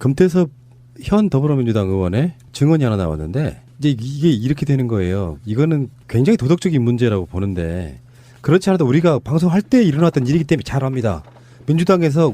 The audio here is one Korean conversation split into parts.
금태섭 현 더불어민주당 의원의 증언이 하나 나왔는데 이제 이게 이렇게 되는 거예요. 이거는 굉장히 도덕적인 문제라고 보는데 그렇지 않아도 우리가 방송할 때 일어났던 일이기 때문에 잘 압니다. 민주당에서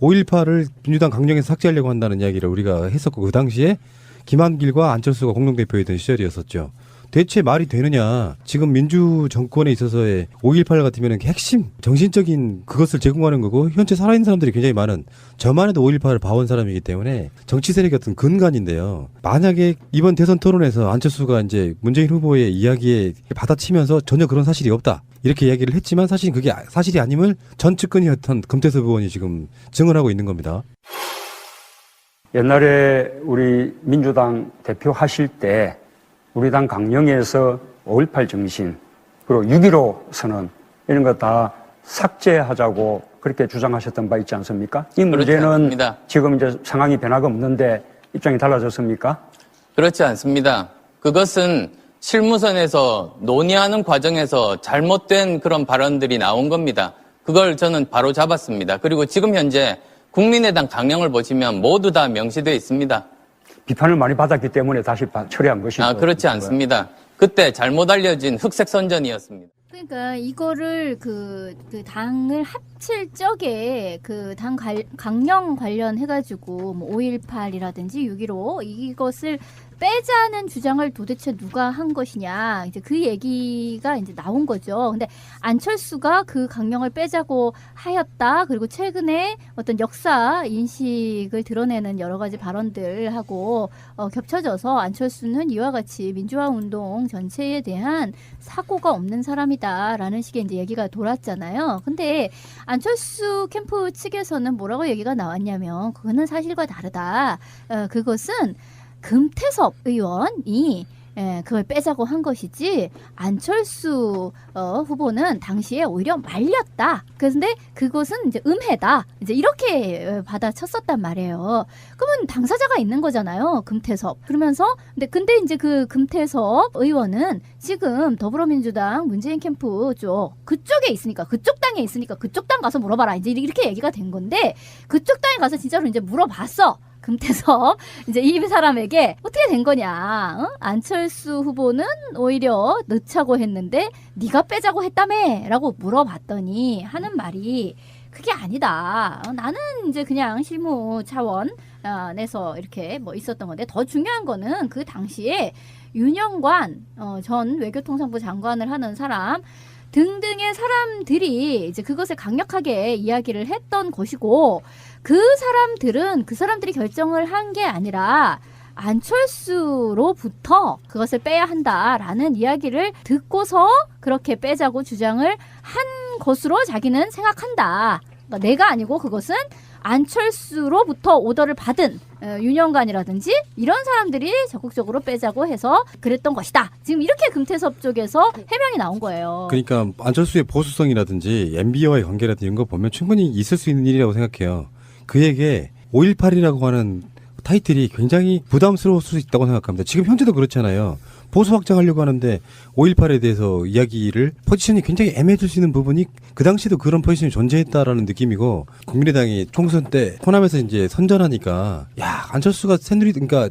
5.18을 민주당 강령에서 삭제하려고 한다는 이야기를 우리가 했었고 그 당시에 김한길과 안철수가 공동대표이던 시절이었었죠. 대체 말이 되느냐. 지금 민주정권에 있어서의 5.18 같으면 핵심 정신적인 그것을 제공하는 거고 현재 살아있는 사람들이 굉장히 많은 저만 해도 5.18을 봐온 사람이기 때문에 정치 세력의 어떤 근간인데요. 만약에 이번 대선 토론에서 안철수가 이제 문재인 후보의 이야기에 받아치면서 전혀 그런 사실이 없다. 이렇게 이야기를 했지만 사실 그게 사실이 아님을 전 측근이었던 금태섭 의원이 지금 증언하고 있는 겁니다. 옛날에 우리 민주당 대표 하실 때 우리 당 강령에서 5.18 정신 그리고 6.15 선언 이런 거 다 삭제하자고 그렇게 주장하셨던 바 있지 않습니까? 이 문제는 지금 이제 상황이 변화가 없는데 입장이 달라졌습니까? 그렇지 않습니다. 그것은 실무선에서 논의하는 과정에서 잘못된 그런 발언들이 나온 겁니다. 그걸 저는 바로 잡았습니다. 그리고 지금 현재 국민의당 강령을 보시면 모두 다 명시되어 있습니다. 비판을 많이 받았기 때문에 다시 처리한 것이죠. 그렇지 않습니다. 그때 잘못 알려진 흑색 선전이었습니다. 그러니까 이거를 그 당을 합칠 적에 그 당 강령 관련해가지고 뭐 5.18이라든지 6.15 이것을 빼자는 주장을 도대체 누가 한 것이냐 이제 그 얘기가 이제 나온 거죠. 근데 안철수가 그 강령을 빼자고 하였다. 그리고 최근에 어떤 역사 인식을 드러내는 여러 가지 발언들하고 겹쳐져서 안철수는 이와 같이 민주화 운동 전체에 대한 사고가 없는 사람이다라는 식의 이제 얘기가 돌았잖아요. 근데 안철수 캠프 측에서는 뭐라고 얘기가 나왔냐면 그거는 사실과 다르다. 그것은 금태섭 의원이 그걸 빼자고 한 것이지 안철수 후보는 당시에 오히려 말렸다. 그런데 그것은 이제 음해다. 이제 이렇게 받아쳤었단 말이에요. 그러면 당사자가 있는 거잖아요. 금태섭. 그러면서 근데 이제 그 금태섭 의원은 지금 더불어민주당 문재인 캠프 그쪽에 있으니까 그쪽 당에 있으니까 그쪽 당 가서 물어봐라. 이제 이렇게 얘기가 된 건데 그쪽 당에 가서 진짜로 이제 물어봤어. 금태섭 이제 이 사람에게 어떻게 된 거냐? 안철수 후보는 오히려 넣자고 했는데 네가 빼자고 했다며라고 물어봤더니 하는 말이 그게 아니다. 나는 이제 그냥 실무 차원에서 이렇게 뭐 있었던 건데 더 중요한 거는 그 당시에 윤영관 전 외교통상부 장관을 하는 사람 등등의 사람들이 이제 그것을 강력하게 이야기를 했던 것이고 그 사람들이 결정을 한 게 아니라 안철수로부터 그것을 빼야 한다라는 이야기를 듣고서 그렇게 빼자고 주장을 한 것으로 자기는 생각한다. 그러니까 내가 아니고 그것은 안철수로부터 오더를 받은 윤영관이라든지 이런 사람들이 적극적으로 빼자고 해서 그랬던 것이다. 지금 이렇게 금태섭 쪽에서 해명이 나온 거예요. 그러니까 안철수의 보수성이라든지 MB와의 관계라든지 이런 거 보면 충분히 있을 수 있는 일이라고 생각해요. 그에게 5.18이라고 하는 타이틀이 굉장히 부담스러울 수 있다고 생각합니다. 지금 현재도 그렇잖아요. 보수 확장하려고 하는데 5.18에 대해서 이야기를 포지션이 굉장히 애매해질 수 있는 부분이 그 당시도 그런 포지션이 존재했다라는 느낌이고 국민의당이 총선 때 호남에서 이제 선전하니까 야 안철수가 그러니까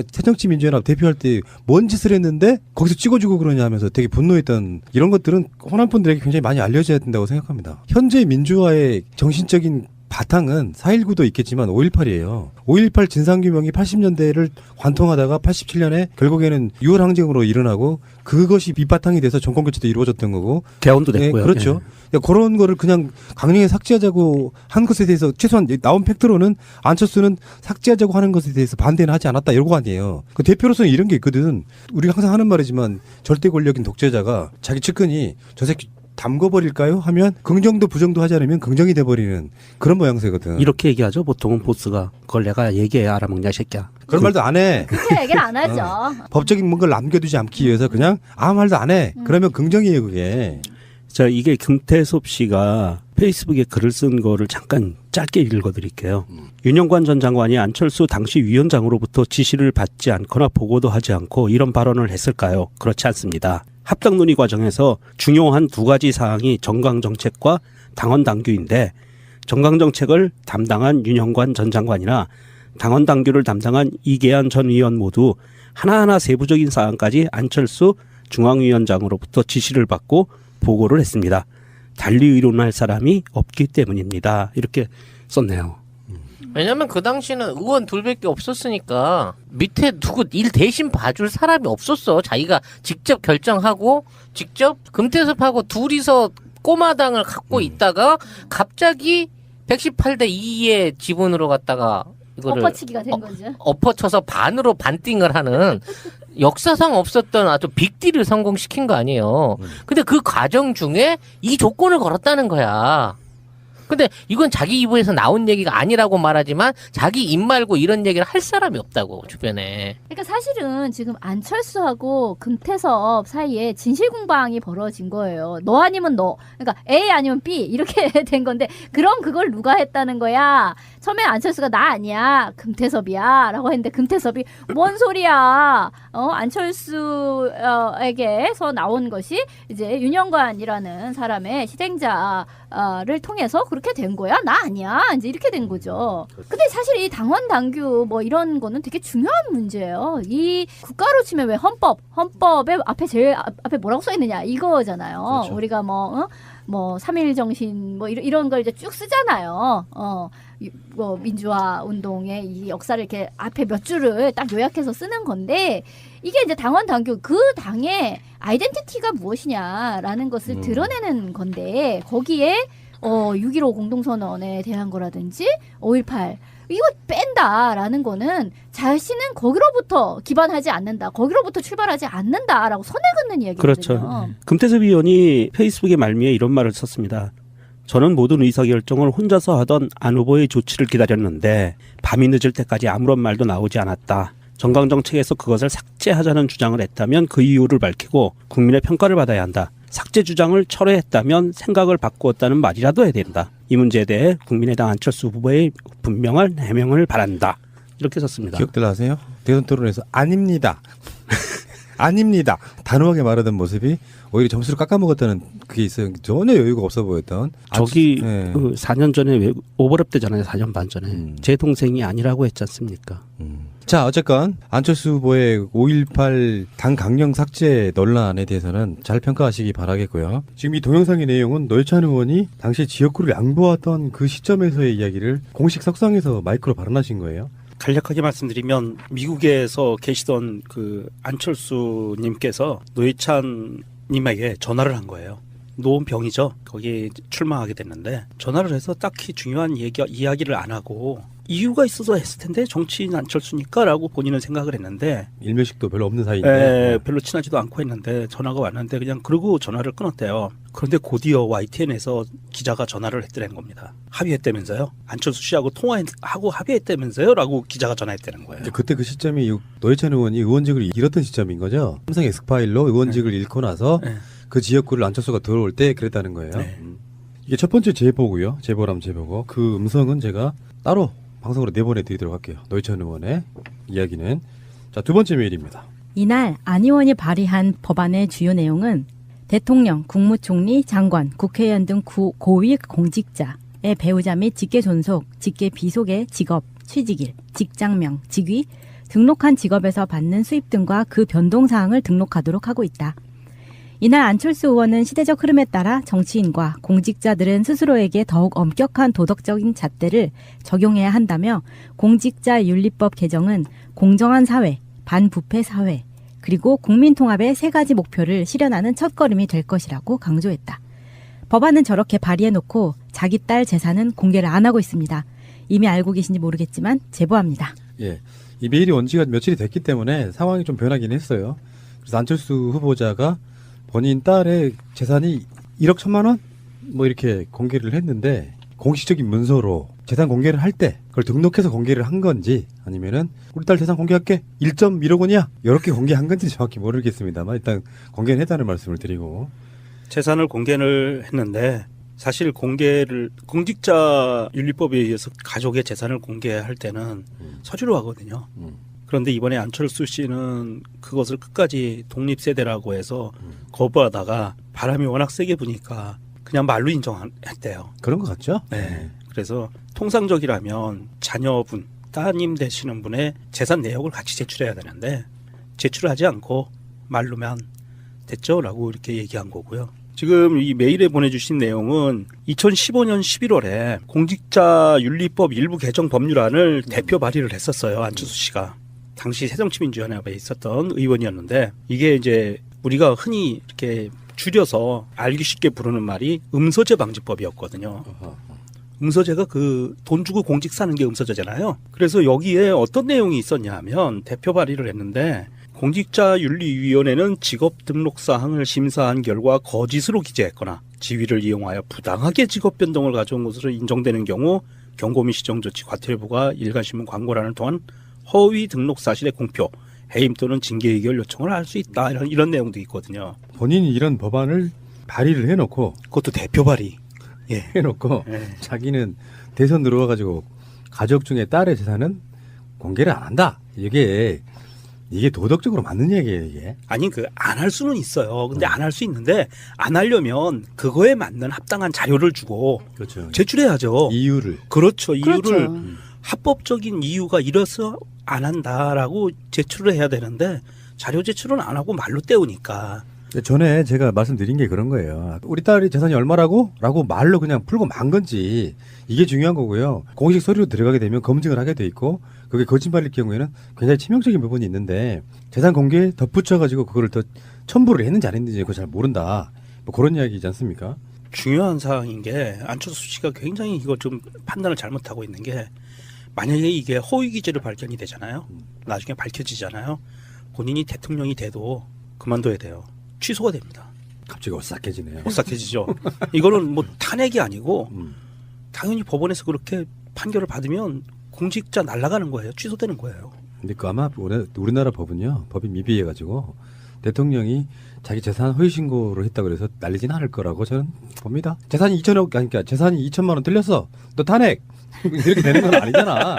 새정치민주연합 대표할 때 뭔 짓을 했는데 거기서 찍어주고 그러냐 하면서 되게 분노했던 이런 것들은 호남 분들에게 굉장히 많이 알려져야 된다고 생각합니다. 현재 민주화의 정신적인 바탕은 4.19도 있겠지만 5.18이에요. 5.18 진상규명이 80년대를 관통하다가 87년에 결국에는 6월 항쟁으로 일어나고 그것이 밑바탕이 돼서 정권교체도 이루어졌던 거고. 개헌도 됐고요. 그렇죠. 예. 그런 거를 그냥 강령에 삭제하자고 한 것에 대해서 최소한 나온 팩트로는 안철수는 삭제하자고 하는 것에 대해서 반대는 하지 않았다 이러고 아니에요. 그 대표로서는 이런 게 있거든. 우리가 항상 하는 말이지만 절대 권력인 독재자가 자기 측근이 저 새끼 담궈버릴까요? 하면 긍정도 부정도 하지 않으면 긍정이 돼버리는 그런 모양새거든. 이렇게 얘기하죠. 보통은 보스가 그걸 내가 얘기해야 알아먹냐 이 새끼야. 그런 말도 안 해. 그렇게 얘기를 안 하죠. 법적인 뭔가를 남겨두지 않기 위해서 그냥 아무 말도 안 해. 그러면 긍정이에요 그게. 자, 이게 금태섭 씨가 페이스북에 글을 쓴 거를 잠깐 짧게 읽어드릴게요. 윤영관 전 장관이 안철수 당시 위원장으로부터 지시를 받지 않거나 보고도 하지 않고 이런 발언을 했을까요? 그렇지 않습니다. 합당 논의 과정에서 중요한 두 가지 사항이 정강정책과 당헌당규인데 정강정책을 담당한 윤영관 전 장관이나 당원 당규를 담당한 이계한 전 의원 모두 하나하나 세부적인 사안까지 안철수 중앙위원장으로부터 지시를 받고 보고를 했습니다. 달리 의논할 사람이 없기 때문입니다. 이렇게 썼네요. 왜냐면 그 당시는 의원 둘밖에 없었으니까 밑에 누구 일 대신 봐줄 사람이 없었어. 자기가 직접 결정하고 직접 금태섭하고 둘이서 꼬마당을 갖고 있다가 갑자기 118대 2의 지분으로 갔다가 이거를 엎어치기가 된 거죠. 엎어쳐서 반으로 반띵을 하는 역사상 없었던 아주 빅딜을 성공시킨 거 아니에요. 근데 그 과정 중에 이 조건을 걸었다는 거야. 근데 이건 자기 입에서 나온 얘기가 아니라고 말하지만 자기 입 말고 이런 얘기를 할 사람이 없다고 주변에. 그러니까 사실은 지금 안철수하고 금태섭 사이에 진실 공방이 벌어진 거예요. 너 아니면 너. 그러니까 A 아니면 B 이렇게 된 건데 그럼 그걸 누가 했다는 거야? 처음에 안철수가 나 아니야. 금태섭이야. 라고 했는데 금태섭이 뭔 소리야. 안철수에게서 나온 것이 이제 윤영관이라는 사람의 실행자를 통해서 그렇게 된 거야? 나 아니야. 이제 이렇게 된 거죠. 근데 사실 이 당원 당규 뭐 이런 거는 되게 중요한 문제예요. 이 국가로 치면 왜 헌법에 앞에 제일 앞에 뭐라고 써 있느냐 이거잖아요. 그렇죠. 우리가 뭐 3.1 정신 뭐 이런 걸 이제 쭉 쓰잖아요. 뭐 민주화 운동의 이 역사를 이렇게 앞에 몇 줄을 딱 요약해서 쓰는 건데 이게 이제 당원 당규 그 당의 아이덴티티가 무엇이냐라는 것을 드러내는 건데 거기에 6.15 공동선언에 대한 거라든지 5.18 이거 뺀다라는 거는 자신은 거기로부터 기반하지 않는다. 거기로부터 출발하지 않는다라고 선을 긋는 얘기거든요. 그렇죠. 금태섭 의원이 페이스북에 말미에 이런 말을 썼습니다. 저는 모든 의사결정을 혼자서 하던 안 후보의 조치를 기다렸는데 밤이 늦을 때까지 아무런 말도 나오지 않았다. 정강정책에서 그것을 삭제하자는 주장을 했다면 그 이유를 밝히고 국민의 평가를 받아야 한다. 삭제 주장을 철회했다면 생각을 바꾸었다는 말이라도 해야 된다. 이 문제에 대해 국민의당 안철수 후보의 분명한 해명을 바란다. 이렇게 썼습니다. 기억들 나세요? 대선 토론에서 아닙니다. 아닙니다. 단호하게 말하던 모습이 오히려 점수를 깎아먹었다는 그게 있어요. 전혀 여유가 없어 보였던. 저기 네. 그 4년 전에 오버랩 되잖아요. 4년 반 전에. 제 동생이 아니라고 했지 않습니까? 자, 어쨌건 안철수 후보의 5.18 당 강령 삭제 논란에 대해서는 잘 평가하시기 바라겠고요. 지금 이 동영상의 내용은 노회찬 의원이 당시 지역구를 양보하던 그 시점에서의 이야기를 공식 석상에서 마이크로 발언하신 거예요. 간략하게 말씀드리면 미국에서 계시던 그 안철수님께서 노회찬 님에게 전화를 한 거예요. 노원병이죠. 거기 출마하게 됐는데 전화를 해서 딱히 중요한 이야기를 안 하고 이유가 있어서 했을 텐데 정치인 안철수니까 라고 본인은 생각을 했는데 일면식도 별로 없는 사이인데 별로 친하지도 않고 했는데 전화가 왔는데 그냥 그러고 전화를 끊었대요. 그런데 곧이어 YTN에서 기자가 전화를 했더라는 겁니다. 합의했다면서요? 안철수 씨하고 통화하고 합의했다면서요? 라고 기자가 전화했다는 거예요. 그때 그 시점이 노회찬 의원이 의원직을 잃었던 시점인 거죠. 삼성 엑스파일로 의원직을 잃고 나서 그 지역구를 안철수가 들어올 때 그랬다는 거예요. 이게 첫 번째 제보고요. 제보라면 제보고 그 음성은 제가 따로 방송으로 내보내드리도록 할게요. 노회찬 의원의 이야기는. 자, 두 번째 메일입니다. 이날 안 의원이 발의한 법안의 주요 내용은 대통령, 국무총리, 장관, 국회의원 등 고위 공직자의 배우자 및 직계 존속, 직계 비속의 직업, 취직일, 직장명, 직위, 등록한 직업에서 받는 수입 등과 그 변동사항을 등록하도록 하고 있다. 이날 안철수 의원은 시대적 흐름에 따라 정치인과 공직자들은 스스로에게 더욱 엄격한 도덕적인 잣대를 적용해야 한다며 공직자윤리법 개정은 공정한 사회, 반부패 사회, 그리고 국민통합의 세 가지 목표를 실현하는 첫걸음이 될 것이라고 강조했다. 법안은 저렇게 발의해놓고 자기 딸 재산은 공개를 안 하고 있습니다. 이미 알고 계신지 모르겠지만 제보합니다. 예, 이 메일이 온 지가 며칠이 됐기 때문에 상황이 좀 변하긴 했어요. 그래서 안철수 후보자가 본인 딸의 재산이 1억 1천만 원? 뭐 이렇게 공개를 했는데 공식적인 문서로 재산 공개를 할 때 그걸 등록해서 공개를 한 건지 아니면은 우리 딸 재산 공개할게 1.1억 원이야 이렇게 공개한 건지 정확히 모르겠습니다만 일단 공개는 했다는 말씀을 드리고 재산을 공개를 했는데 사실 공직자 윤리법에 의해서 가족의 재산을 공개할 때는 서류로 하거든요. 그런데 이번에 안철수 씨는 그것을 끝까지 독립세대라고 해서 거부하다가 바람이 워낙 세게 부니까 그냥 말로 인정했대요. 그런 것 같죠? 네. 그래서 통상적이라면 자녀분 따님 되시는 분의 재산 내역을 같이 제출해야 되는데 제출을 하지 않고 말로만 됐죠라고 이렇게 얘기한 거고요. 지금 이 메일에 보내주신 내용은 2015년 11월에 공직자윤리법 일부 개정 법률안을 대표 발의를 했었어요. 안철수 씨가. 당시 새정치민주연합에 있었던 의원이었는데 이게 이제 우리가 흔히 이렇게 줄여서 알기 쉽게 부르는 말이 음서제 방지법이었거든요. 음서제가 그 돈 주고 공직 사는 게 음서제잖아요. 그래서 여기에 어떤 내용이 있었냐 하면 대표 발의를 했는데 공직자윤리위원회는 직업 등록 사항을 심사한 결과 거짓으로 기재했거나 지위를 이용하여 부당하게 직업 변동을 가져온 것으로 인정되는 경우 경고 및 시정조치 과태료부가 일간신문 광고란을 통한 허위 등록 사실의 공표, 해임 또는 징계 의결 요청을 할 수 있다. 이런 내용도 있거든요. 본인이 이런 법안을 발의를 해놓고 그것도 대표 발의. 예. 해놓고 예. 자기는 대선 들어와가지고 가족 중에 딸의 재산은 공개를 안 한다. 이게 도덕적으로 맞는 얘기예요, 이게. 아니 안 할 수는 있어요. 근데 안 할 수 있는데 안 하려면 그거에 맞는 합당한 자료를 주고 그렇죠. 제출해야죠. 이유를. 그렇죠. 이유를 그렇죠. 합법적인 이유가 이래서 안 한다라고 제출을 해야 되는데 자료 제출은 안 하고 말로 때우니까. 전에 제가 말씀드린 게 그런 거예요. 우리 딸이 재산이 얼마라고? 라고 말로 그냥 풀고 만 건지 이게 중요한 거고요. 공식 서류로 들어가게 되면 검증을 하게 돼 있고 그게 거짓말일 경우에는 굉장히 치명적인 부분이 있는데 재산 공개에 덧붙여가지고 그거를 더 첨부를 했는지 안 했는지 그거 잘 모른다. 뭐 그런 이야기지 않습니까? 중요한 사항인 게 안철수 씨가 굉장히 이거 좀 판단을 잘못하고 있는 게 만약에 이게 허위 기재로 발견이 되잖아요. 나중에 밝혀지잖아요. 본인이 대통령이 돼도 그만둬야 돼요. 취소가 됩니다. 갑자기 오싹해지네요. 오싹해지죠. 이거는 뭐 탄핵이 아니고 음. 당연히 법원에서 그렇게 판결을 받으면 공직자 날아가는 거예요. 취소되는 거예요. 근데 그 아마 우리나라 법은요. 법이 미비해가지고 대통령이 자기 재산 허위 신고를 했다고 그래서 날리진 않을 거라고 저는 봅니다. 재산이 2천억, 그러니까 재산이 2천만 원 틀렸어. 너 탄핵. 이렇게 되는 건 아니잖아.